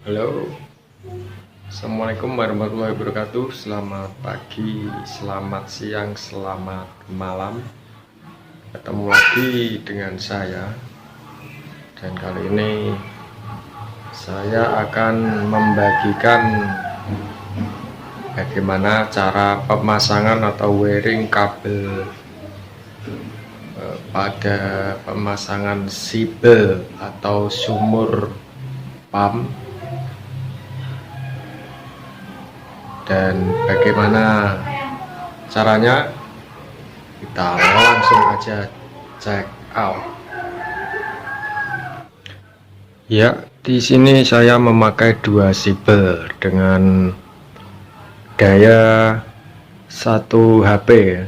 Halo, Assalamualaikum warahmatullahi wabarakatuh. Selamat pagi, selamat siang, selamat malam. Ketemu lagi dengan saya. Dan kali ini saya akan membagikan bagaimana cara pemasangan atau wiring kabel pada pemasangan sibel atau sumur pump, dan bagaimana caranya kita langsung aja check out. Ya, di sini saya memakai dua sibel dengan daya 1 HP ya.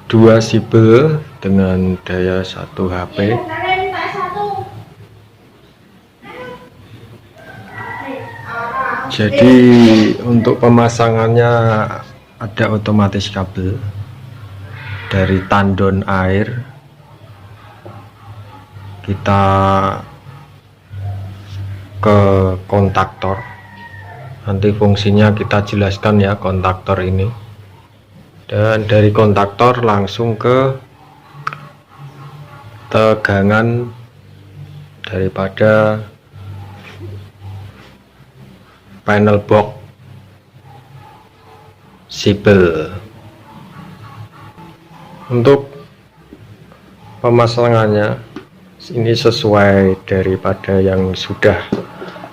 Dua sibel dengan daya 1 HP. Jadi untuk pemasangannya ada otomatis kabel dari tandon air. Kita ke kontaktor. Nanti fungsinya kita jelaskan ya, kontaktor ini. Dan dari kontaktor langsung ke tegangan daripada panel box sibel. Untuk pemasangannya ini sesuai daripada yang sudah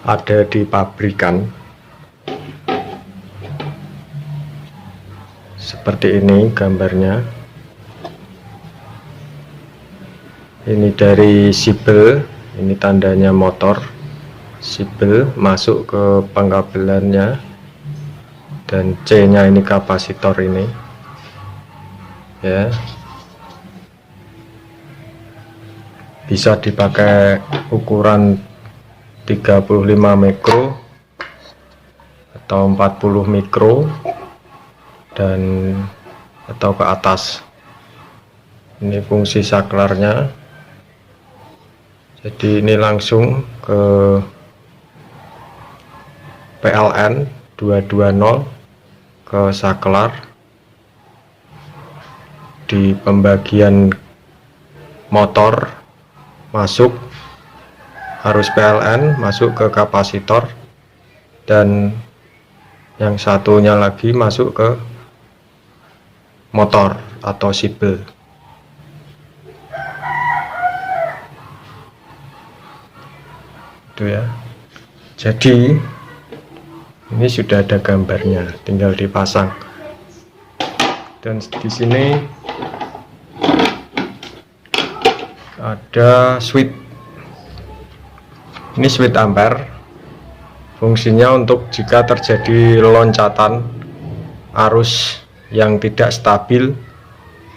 ada di pabrikan. Seperti ini gambarnya. Ini dari sibel, ini tandanya motor. Sibel masuk ke pengkabelannya, dan C nya ini kapasitor ini ya. Bisa dipakai ukuran 35 mikro atau 40 mikro dan atau ke atas. Ini fungsi saklarnya. Jadi ini langsung ke PLN 220 ke saklar. Di pembagian motor masuk harus PLN, masuk ke kapasitor, dan yang satunya lagi masuk ke motor atau sibel. Itu ya. Jadi ini sudah ada gambarnya, tinggal dipasang. Dan di sini ada switch. Ini switch ampere. Fungsinya untuk jika terjadi loncatan arus yang tidak stabil,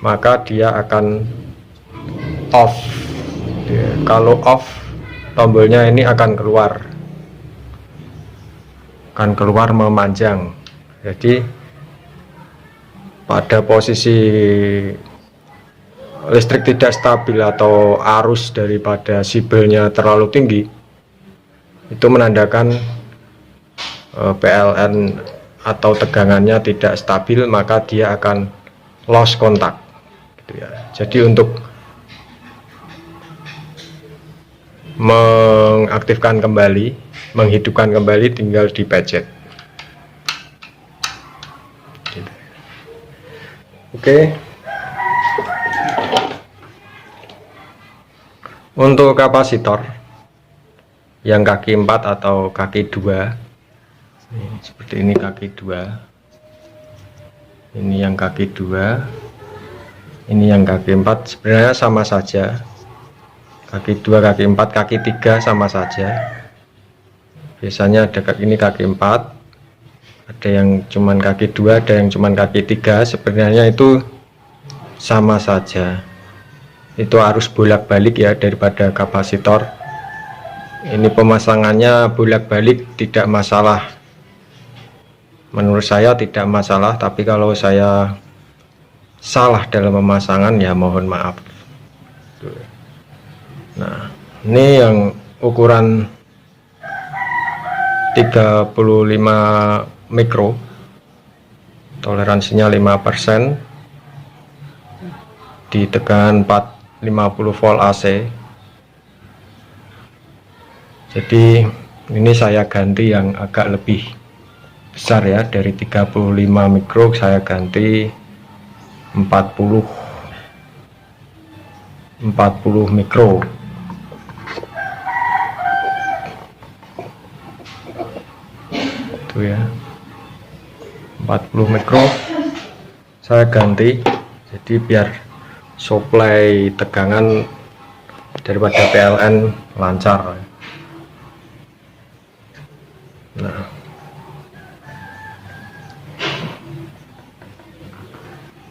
maka dia akan off. Kalau off, tombolnya ini akan keluar memanjang. Jadi pada posisi listrik tidak stabil atau arus daripada sibelnya terlalu tinggi, itu menandakan PLN atau tegangannya tidak stabil, maka dia akan lost kontak gitu ya. Jadi untuk mengaktifkan kembali, menghidupkan kembali, tinggal dipencet gitu. Oke. Untuk kapasitor yang kaki 4 atau kaki 2, seperti ini kaki 2, ini yang kaki 2, ini yang kaki 4, sebenarnya sama saja. Kaki 2, kaki 4, kaki 3 sama saja. Biasanya ada ini kaki 4, ada yang cuman kaki 2, ada yang cuman kaki 3. Sebenarnya itu sama saja. Itu harus bolak-balik ya daripada kapasitor. Ini pemasangannya bolak-balik tidak masalah. Menurut saya tidak masalah, tapi kalau saya salah dalam pemasangan ya mohon maaf. Nah, ini yang ukuran 35 mikro, toleransinya 5%, ditekan 450 volt AC. Jadi ini saya ganti yang agak lebih besar ya, dari 35 mikro saya ganti 40 mikro. Itu ya, 40 mikro saya ganti, jadi biar supply tegangan daripada PLN lancar. Nah,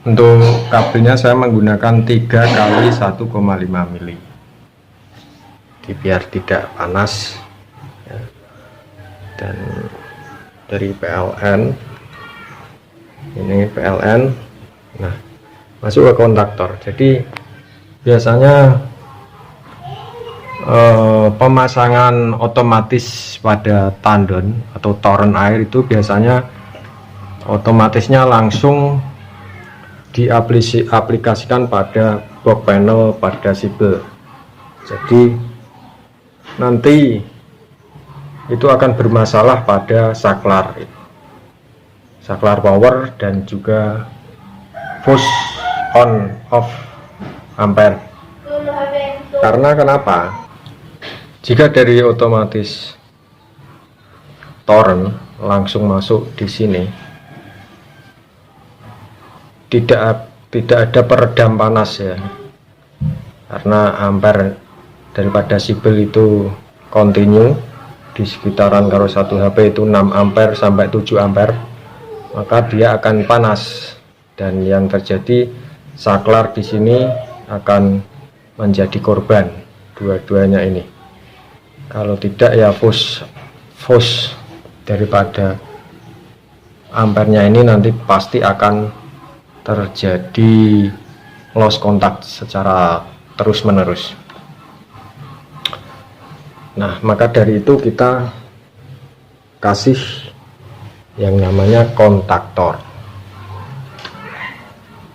untuk kabelnya saya menggunakan 3 kali 1,5 mili, biar tidak panas ya. Dan dari PLN, ini PLN, nah masuk ke kontaktor. Jadi biasanya pemasangan otomatis pada tandon atau toren air itu biasanya otomatisnya langsung diaplikasikan pada box panel pada sibel. Jadi nanti itu akan bermasalah pada saklar power dan juga fuse on off ampere. Karena kenapa? Jika dari otomatis toren langsung masuk di sini, tidak ada peredam panas ya, karena ampere daripada sibel itu kontinu di sekitaran kalau 1 HP itu 6 ampere sampai 7 ampere, maka dia akan panas dan yang terjadi saklar di sini akan menjadi korban dua-duanya ini. Kalau tidak ya fuse daripada ampernya ini nanti pasti akan terjadi loss kontak secara terus menerus. Nah, maka dari itu kita kasih yang namanya kontaktor.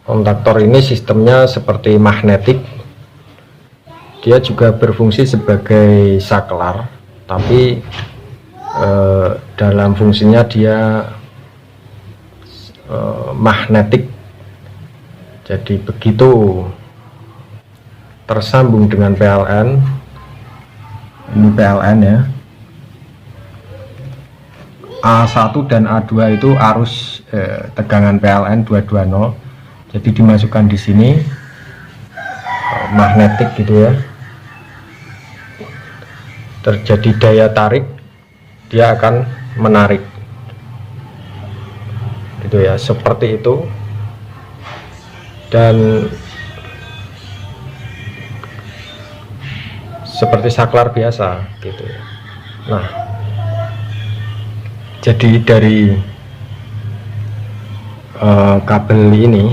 Kontaktor ini sistemnya seperti magnetik. Dia juga berfungsi sebagai saklar, tapi dalam fungsinya dia magnetik. Jadi begitu tersambung dengan PLN, ini PLN ya, A1 dan A2 itu arus tegangan PLN 220. Jadi dimasukkan di sini magnetik gitu ya, terjadi daya tarik, dia akan menarik gitu ya, seperti itu. Dan seperti saklar biasa gitu ya. Nah, jadi dari kabel ini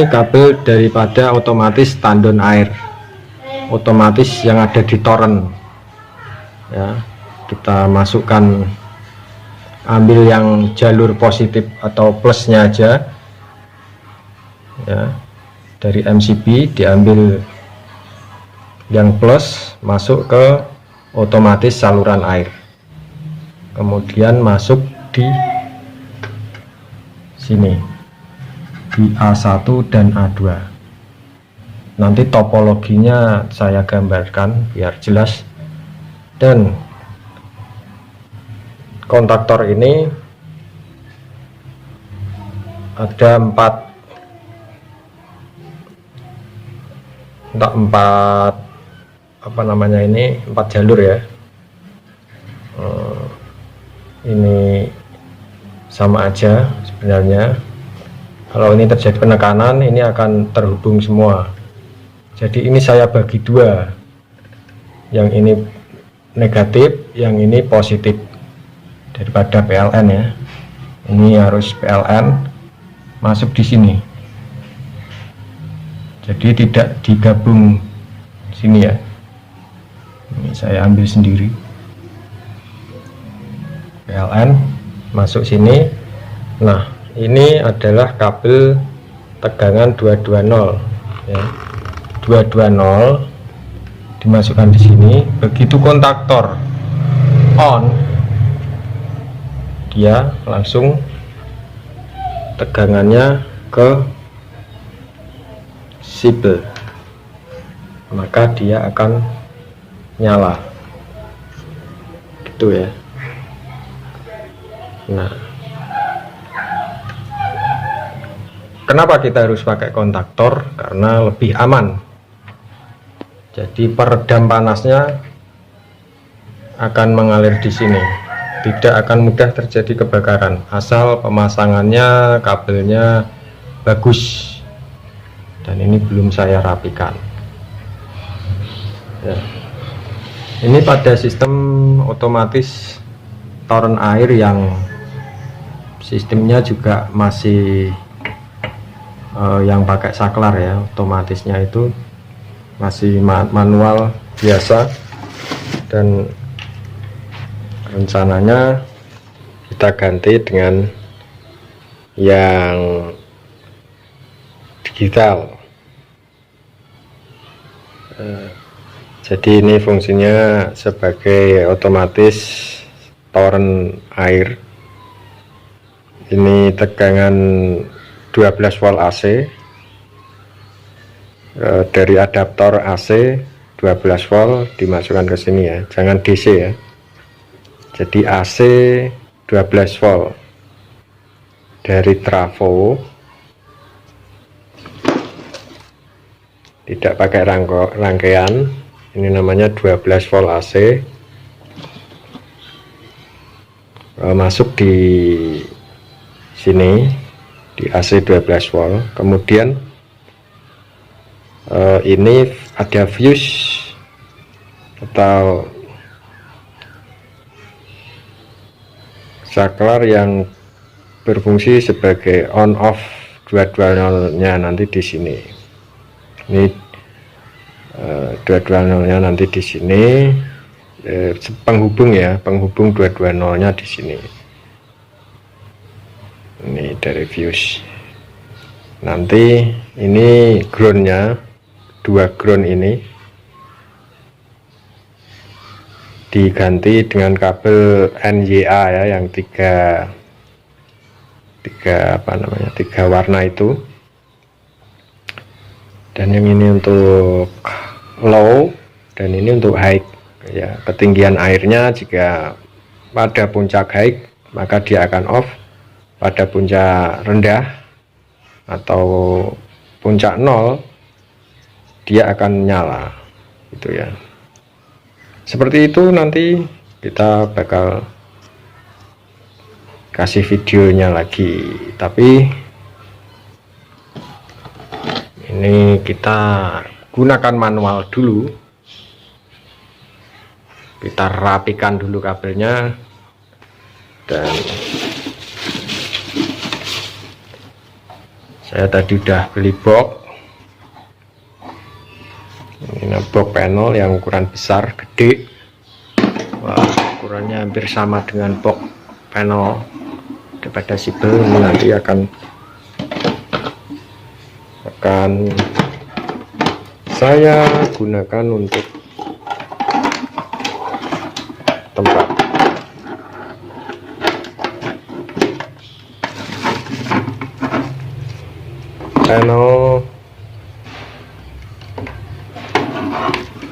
kabel daripada otomatis tandon air otomatis yang ada di toren ya. Kita masukkan, ambil yang jalur positif atau plusnya aja ya, dari MCB diambil yang plus, masuk ke otomatis saluran air, kemudian masuk di sini di A1 dan A2. Nanti topologinya saya gambarkan biar jelas. Dan kontaktor ini ada empat apa namanya ini, 4 jalur ya. Ini sama aja sebenarnya. Kalau ini terjadi penekanan, ini akan terhubung semua. Jadi ini saya bagi dua, yang ini negatif, yang ini positif daripada PLN ya. Ini harus PLN, masuk di sini, jadi tidak digabung sini ya. Ini saya ambil sendiri, PLN masuk sini. Nah, ini adalah kabel tegangan 220 ya. 220 dimasukkan di sini. Begitu kontaktor on, dia langsung tegangannya ke sibel, maka dia akan nyala gitu ya. Nah, kenapa kita harus pakai kontaktor? Karena lebih aman. Jadi peredam panasnya akan mengalir di sini, tidak akan mudah terjadi kebakaran asal pemasangannya kabelnya bagus. Dan ini belum saya rapikan ya. Ini pada sistem otomatis toren air yang sistemnya juga masih yang pakai saklar ya, otomatisnya itu masih manual biasa, dan rencananya kita ganti dengan yang digital. Jadi ini fungsinya sebagai otomatis toren air. Ini tegangan 12 volt AC, dari adaptor AC 12 volt dimasukkan ke sini ya, jangan DC ya. Jadi AC 12 volt dari trafo, tidak pakai rangkaian. Ini namanya 12 volt AC, masuk di sini di AC 12 volt. Kemudian ini ada fuse atau saklar yang berfungsi sebagai on off 220-nya nanti di sini. Ini 220-nya nanti di sini, penghubung ya, penghubung 220-nya di sini. Ini dari fuse. Nanti ini groundnya, 2 ground ini diganti dengan kabel NYA ya, yang tiga warna itu. Dan yang ini untuk low dan ini untuk high ya. Ketinggian airnya jika pada puncak high maka dia akan off, pada puncak rendah atau puncak 0 dia akan nyala gitu ya. Seperti itu, nanti kita bakal kasih videonya lagi, tapi ini kita gunakan manual dulu. Kita rapikan dulu kabelnya, dan saya tadi udah beli box. Ini box panel yang ukuran besar, gede. Wah, ukurannya hampir sama dengan box panel daripada sibel. Ini nanti akan saya gunakan untuk tempat panel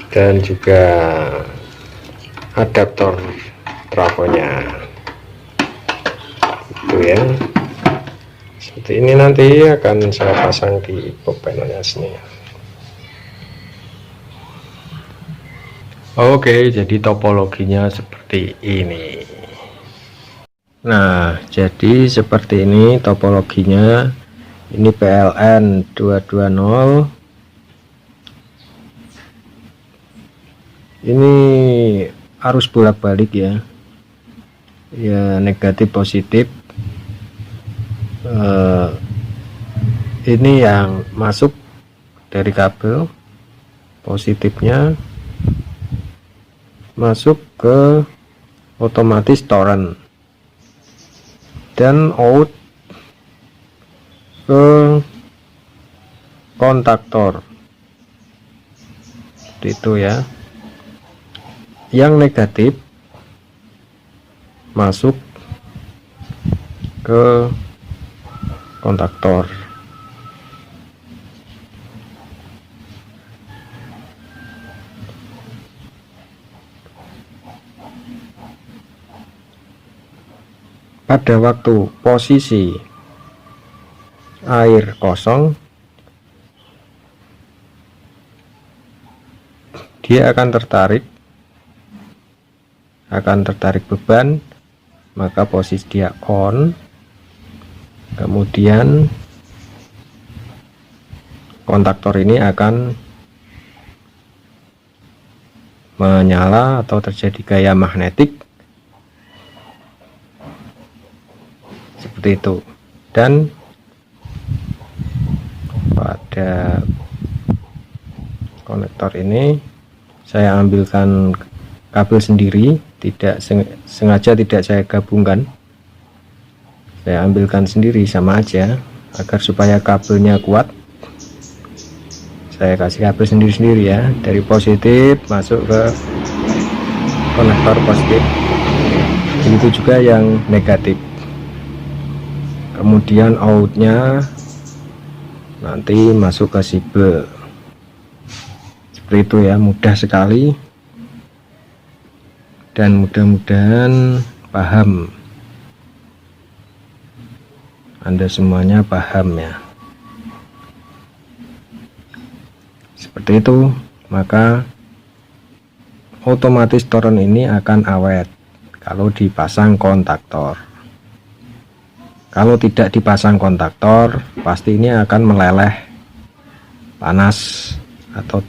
dan juga adaptor trafonya itu ya. Seperti ini nanti akan saya pasang di box panelnya sini. Oke, jadi topologinya seperti ini. Nah, jadi seperti ini topologinya. Ini PLN 220. Ini arus bolak-balik ya. Ya, negatif positif. ini yang masuk dari kabel, positifnya masuk ke otomatis torrent dan out ke kontaktor. Seperti itu ya. Yang negatif masuk ke kontaktor. Pada waktu posisi air kosong, dia akan tertarik beban, maka posisi dia on, kemudian kontaktor ini akan menyala atau terjadi gaya magnetik seperti itu. Dan pada konektor ini saya ambilkan kabel sendiri, tidak sengaja tidak saya gabungkan, saya ambilkan sendiri sama aja, agar supaya kabelnya kuat. Saya kasih kabel sendiri-sendiri ya, dari positif masuk ke konektor positif, begitu juga yang negatif. Kemudian outnya nanti masuk ke sibel seperti itu ya. Mudah sekali dan mudah-mudahan paham, Anda semuanya paham ya. Seperti itu, maka otomatis torrent ini akan awet kalau dipasang kontaktor. Kalau tidak dipasang kontaktor, pasti ini akan meleleh, panas, atau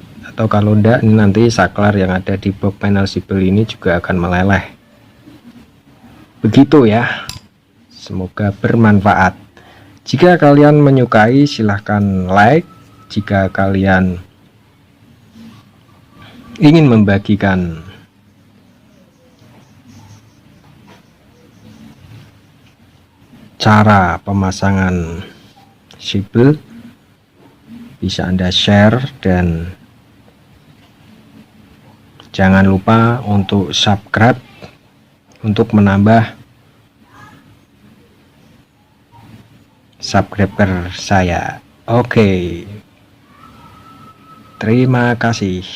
kalau enggak nanti saklar yang ada di box panel sibel ini juga akan meleleh. Begitu ya. Semoga bermanfaat. Jika kalian menyukai, silahkan like. Jika kalian ingin membagikan cara pemasangan sibel, bisa Anda share, dan jangan lupa untuk subscribe untuk menambah subscriber saya. Oke, terima kasih.